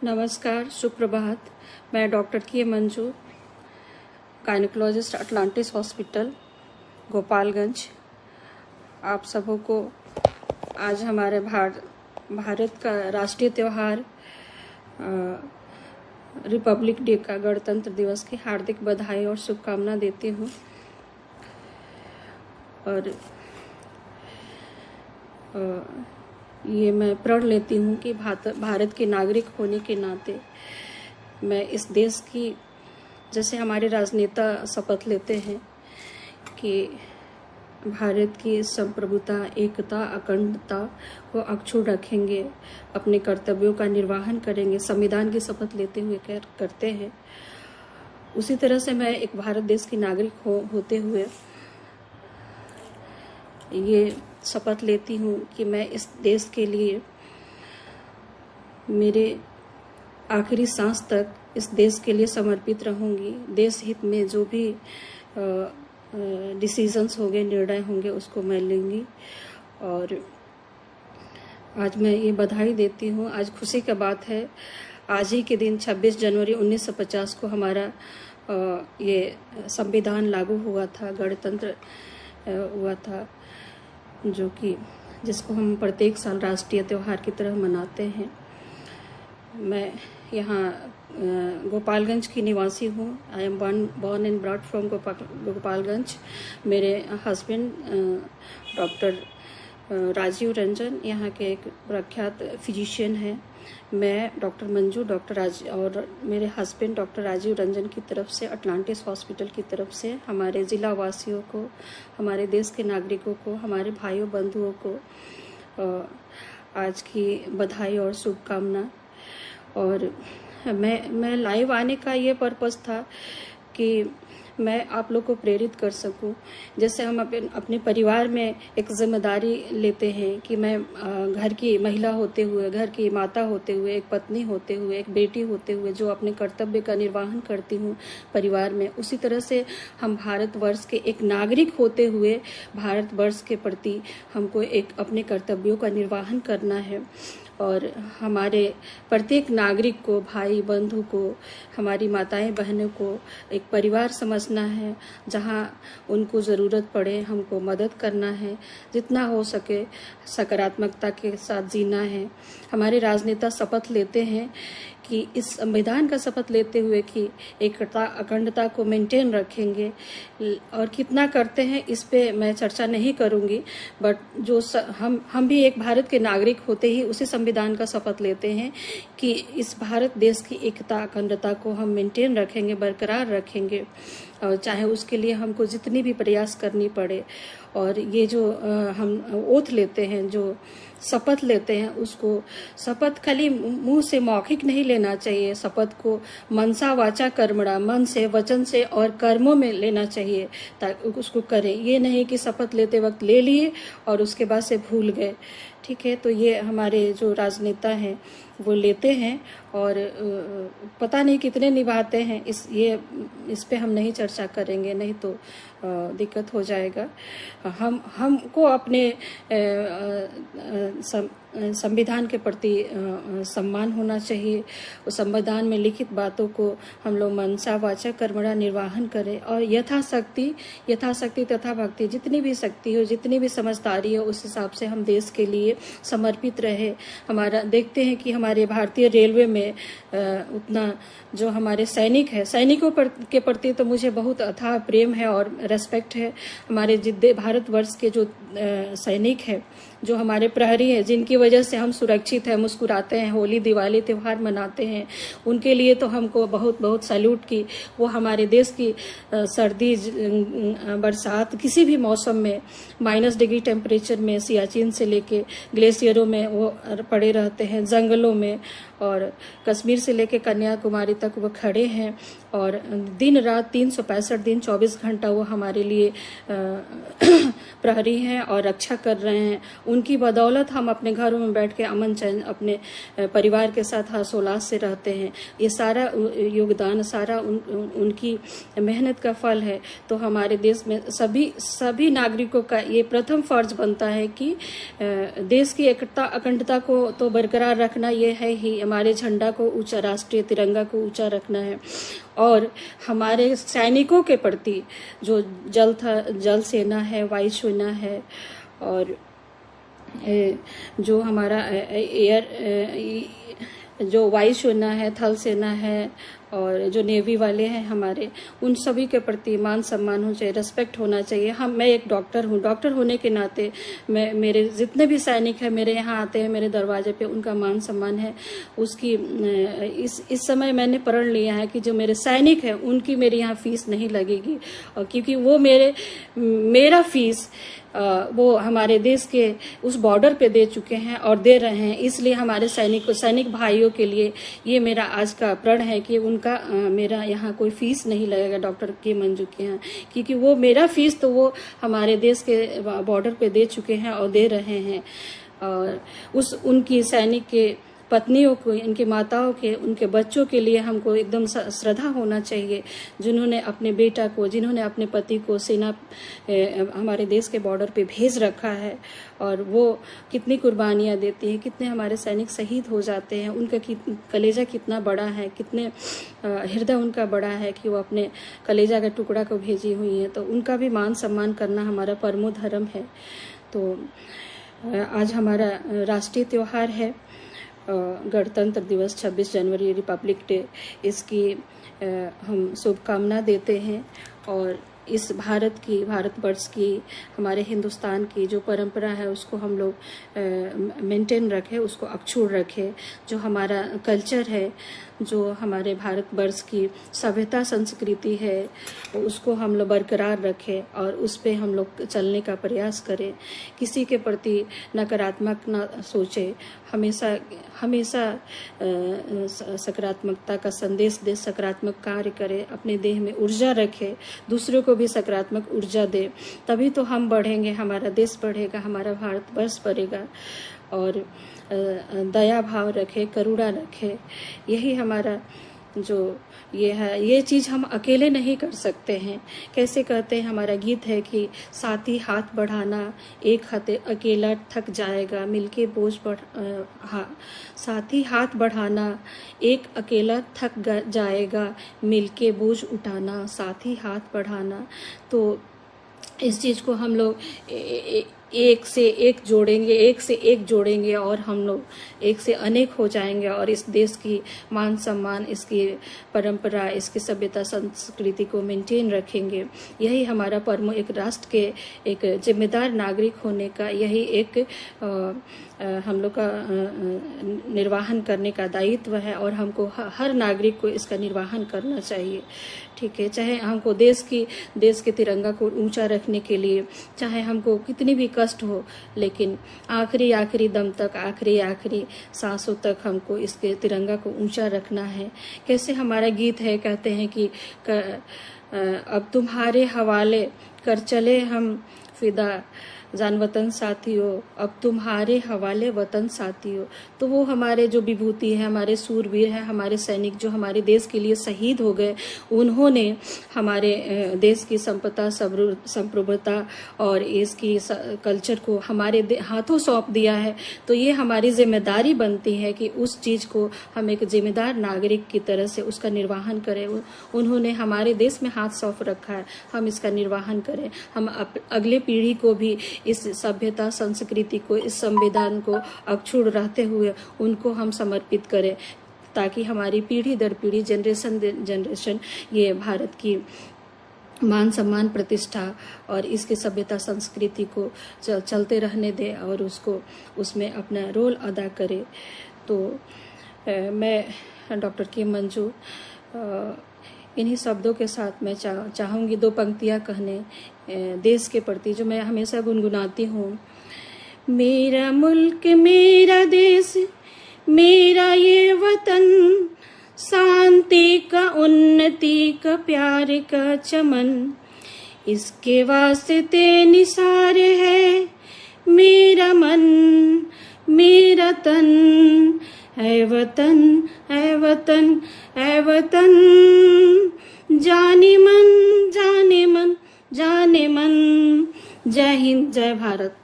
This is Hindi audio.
नमस्कार, सुप्रभात। मैं डॉक्टर के Manju, gynaecologist, Atlantis hospital, Gopalganj. आप सबों को आज हमारे भारत का राष्ट्रीय त्यौहार रिपब्लिक डे का, गणतंत्र दिवस की हार्दिक बधाई और शुभकामना देती हूँ। और ये मैं प्रण लेती हूँ कि भारत के नागरिक होने के नाते मैं इस देश की, जैसे हमारे राजनेता शपथ लेते हैं कि भारत की संप्रभुता, एकता, अखंडता को अक्षुण्ण रखेंगे, अपने कर्तव्यों का निर्वहन करेंगे, संविधान की शपथ लेते हुए करते हैं, उसी तरह से मैं एक भारत देश की नागरिक होते हुए ये शपथ लेती हूँ कि मैं इस देश के लिए मेरे आखिरी सांस तक इस देश के लिए समर्पित रहूँगी। देश हित में जो भी डिसीजंस होंगे, निर्णय होंगे, उसको मैं लूँगी। और आज मैं ये बधाई देती हूँ। आज खुशी का बात है, आज ही के दिन 26 जनवरी 1950 को हमारा ये संविधान लागू हुआ था, गणतंत्र हुआ था, जो कि जिसको हम प्रत्येक साल राष्ट्रीय त्यौहार की तरह मनाते हैं। मैं यहाँ गोपालगंज की निवासी हूँ। I am born and brought from Gopalganj. मेरे हस्बैंड डॉक्टर राजीव रंजन यहाँ के एक प्रख्यात फिजिशियन हैं। मैं डॉक्टर मंजू, और मेरे हस्बैंड डॉक्टर राजीव रंजन की तरफ से, अटलांटिस हॉस्पिटल की तरफ से हमारे ज़िला वासियों को, हमारे देश के नागरिकों को, हमारे भाइयों बंधुओं को आज की बधाई और शुभकामना। और मैं लाइव आने का ये पर्पस था कि मैं आप लोग को प्रेरित कर सकूं। जैसे हम अपने परिवार में एक जिम्मेदारी लेते हैं कि मैं घर की महिला होते हुए, घर की माता होते हुए, एक पत्नी होते हुए, एक बेटी होते हुए जो अपने कर्तव्य का निर्वहन करती हूँ परिवार में, उसी तरह से हम भारतवर्ष के एक नागरिक होते हुए भारतवर्ष के प्रति हमको एक अपने कर्तव्यों का निर्वहन करना है। और हमारे प्रत्येक नागरिक को, भाई बंधु को, हमारी माताएं बहनों को एक परिवार समझना है। जहां उनको ज़रूरत पड़े हमको मदद करना है, जितना हो सके सकारात्मकता के साथ जीना है। हमारे राजनेता शपथ लेते हैं कि इस संविधान का शपथ लेते हुए कि एकता, अखंडता को मेंटेन रखेंगे, और कितना करते हैं इस पे मैं चर्चा नहीं करूंगी। बट जो हम भी एक भारत के नागरिक होते ही उसी संविधान का शपथ लेते हैं कि इस भारत देश की एकता, अखंडता को हम मेंटेन रखेंगे, बरकरार रखेंगे, और चाहे उसके लिए हमको जितनी भी प्रयास करनी पड़े। और ये जो हम ओथ लेते हैं, जो शपथ लेते हैं, उसको शपथ खाली मुंह से मौखिक नहीं लेना चाहिए। शपथ को मनसा वाचा कर्मणा, मन से, वचन से और कर्मों में लेना चाहिए, ताकि उसको करें। ये नहीं कि शपथ लेते वक्त ले लिए और उसके बाद से भूल गए। ठीक है, तो ये हमारे जो राजनेता हैं वो लेते हैं और पता नहीं कितने निभाते हैं। इस पे हम नहीं चर्चा करेंगे, नहीं तो दिक्कत हो जाएगा। हमको अपने संविधान के प्रति सम्मान होना चाहिए। उस संविधान में लिखित बातों को हम लोग मनसा वाचा कर्मणा निर्वहन करें, और यथाशक्ति तथा भक्ति, जितनी भी शक्ति हो, जितनी भी समझदारी हो, उस हिसाब से हम देश के लिए समर्पित रहे। हमारा देखते हैं कि हमारे भारतीय रेलवे में उतना जो हमारे सैनिक है, सैनिकों के प्रति तो मुझे बहुत अथाह प्रेम है और रेस्पेक्ट है। हमारे भारतवर्ष के जो सैनिक है, जो हमारे प्रहरी हैं, जिनकी वजह से हम सुरक्षित हैं, मुस्कुराते हैं, होली दिवाली त्यौहार मनाते हैं, उनके लिए तो हमको बहुत बहुत सैल्यूट की। वो हमारे देश की सर्दी, बरसात, किसी भी मौसम में, -डिग्री टेम्परेचर में, सियाचिन से लेके ग्लेशियरों में वो पड़े रहते हैं, जंगलों में, और कश्मीर से लेके कन्याकुमारी तक वो खड़े हैं और दिन रात 365 दिन 24 घंटा वो हमारे लिए प्रहरी हैं और रक्षा कर रहे हैं। उनकी बदौलत हम अपने घरों में बैठ के अमन चैन अपने परिवार के साथ हर्षोल्लास से रहते हैं। ये सारा योगदान, सारा उनकी मेहनत का फल है। तो हमारे देश में सभी नागरिकों का ये प्रथम फर्ज बनता है कि देश की एकता अखंडता को तो बरकरार रखना, ये है ही हमारे झंडा को ऊंचा, राष्ट्रीय तिरंगा को ऊंचा रखना है। और हमारे सैनिकों के प्रति जो जल सेना है, वायु सेना है, और जो हमारा जो वायु सेना है, थल सेना है, और जो नेवी वाले हैं हमारे, उन सभी के प्रति मान सम्मान होना चाहिए, रेस्पेक्ट होना चाहिए। मैं एक डॉक्टर हूँ, डॉक्टर होने के नाते मेरे जितने भी सैनिक हैं मेरे यहाँ आते हैं मेरे दरवाजे पे, उनका मान सम्मान है। उसकी इस समय मैंने प्रण लिया है कि जो मेरे सैनिक हैं उनकी मेरे यहाँ फीस नहीं लगेगी, और क्योंकि वो मेरा फीस वो हमारे देश के उस बॉर्डर पे दे चुके हैं और दे रहे हैं। इसलिए हमारे सैनिक भाइयों के लिए ये मेरा आज का प्रण है कि उनका मेरा यहाँ कोई फीस नहीं लगेगा डॉक्टर के मंजू के यहाँ, क्योंकि वो मेरा फीस तो वो हमारे देश के बॉर्डर पे दे चुके हैं और दे रहे हैं। और उनकी सैनिक के पत्नियों को, इनकी माताओं के, उनके बच्चों के लिए हमको एकदम श्रद्धा होना चाहिए, जिन्होंने अपने बेटा को, जिन्होंने अपने पति को सेना हमारे देश के बॉर्डर पे भेज रखा है, और वो कितनी कुर्बानियां देती हैं, कितने हमारे सैनिक शहीद हो जाते हैं। उनका कलेजा कितना बड़ा है, कितने हृदय उनका बड़ा है कि वो अपने कलेजा का टुकड़ा को भेजी हुई है। तो उनका भी मान सम्मान करना हमारा परमो धर्म है। तो आज हमारा राष्ट्रीय त्योहार है गणतंत्र दिवस 26 जनवरी, रिपब्लिक डे। इसकी हम शुभकामना देते हैं, और इस भारतवर्ष की, हमारे हिंदुस्तान की जो परंपरा है उसको हम लोग मेंटेन रखें, उसको अक्षुण्ण रखें। जो हमारा कल्चर है, जो हमारे भारतवर्ष की सभ्यता संस्कृति है, उसको हम लोग बरकरार रखें और उस पे हम लोग चलने का प्रयास करें। किसी के प्रति नकारात्मक ना सोचे, हमेशा सकारात्मकता का संदेश दे, सकारात्मक कार्य करे, अपने देह में ऊर्जा रखे, दूसरों को भी सकारात्मक ऊर्जा दे, तभी तो हम बढ़ेंगे, हमारा देश बढ़ेगा, हमारा भारतवर्ष बढ़ेगा। और दया भाव रखे, करुणा रखे। यही हमारा जो ये है, ये चीज़ हम अकेले नहीं कर सकते हैं। कैसे कहते हैं, हमारा गीत है कि साथी हाथ बढ़ाना, एक हाथ अकेला थक जाएगा, मिलके बोझ साथी हाथ बढ़ाना, एक अकेला थक जाएगा, मिलके बोझ उठाना, साथी हाथ बढ़ाना। तो इस चीज़ को हम लोग एक से एक जोड़ेंगे और हम लोग एक से अनेक हो जाएंगे, और इस देश की मान सम्मान, इसकी परंपरा, इसकी सभ्यता संस्कृति को मेंटेन रखेंगे। यही हमारा परमो, एक राष्ट्र के एक जिम्मेदार नागरिक होने का यही एक हम लोग का निर्वाहन करने का दायित्व है, और हमको हर नागरिक को इसका निर्वाहन करना चाहिए। ठीक है, चाहे हमको देश के तिरंगा को ऊंचा रखने के लिए चाहे हमको कितनी भी कष्ट हो, लेकिन आखिरी दम तक, आखिरी सांसों तक हमको इसके तिरंगा को ऊंचा रखना है। कैसे हमारा गीत है, कहते हैं कि अब तुम्हारे हवाले कर चले हम फिदा, जान वतन साथियों, अब तुम्हारे हवाले वतन साथियों। तो वो हमारे जो विभूति है, हमारे सूरवीर है, हमारे सैनिक जो हमारे देश के लिए शहीद हो गए, उन्होंने हमारे देश की संपदा, संप्रभुता और इसकी कल्चर को हमारे हाथों सौंप दिया है। तो ये हमारी जिम्मेदारी बनती है कि उस चीज को हम एक जिम्मेदार नागरिक की तरह से उसका निर्वाहन करें। उन्होंने हमारे देश में हाथ सौंप रखा है, हम इसका निर्वाहन करें। हम अगले पीढ़ी को भी इस सभ्यता संस्कृति को, इस संविधान को अक्षुण्ण रहते हुए उनको हम समर्पित करें, ताकि हमारी पीढ़ी दर पीढ़ी, जनरेशन ये भारत की मान सम्मान, प्रतिष्ठा और इसकी सभ्यता संस्कृति को चलते रहने दे और उसमें अपना रोल अदा करे। तो मैं डॉक्टर के मंजू इन्हीं शब्दों के साथ मैं चाहूँगी 2 पंक्तियाँ कहने देश के प्रति, जो मैं हमेशा गुनगुनाती हूँ। मेरा मुल्क, मेरा देश, मेरा ये वतन, शांति का, उन्नति का, प्यार का चमन। इसके वास्ते निसार है मेरा मन, मेरा तन, है वतन, है वतन, है वतन। जाने मन, जाने मन, जाने मन। जय हिंद, जय भारत।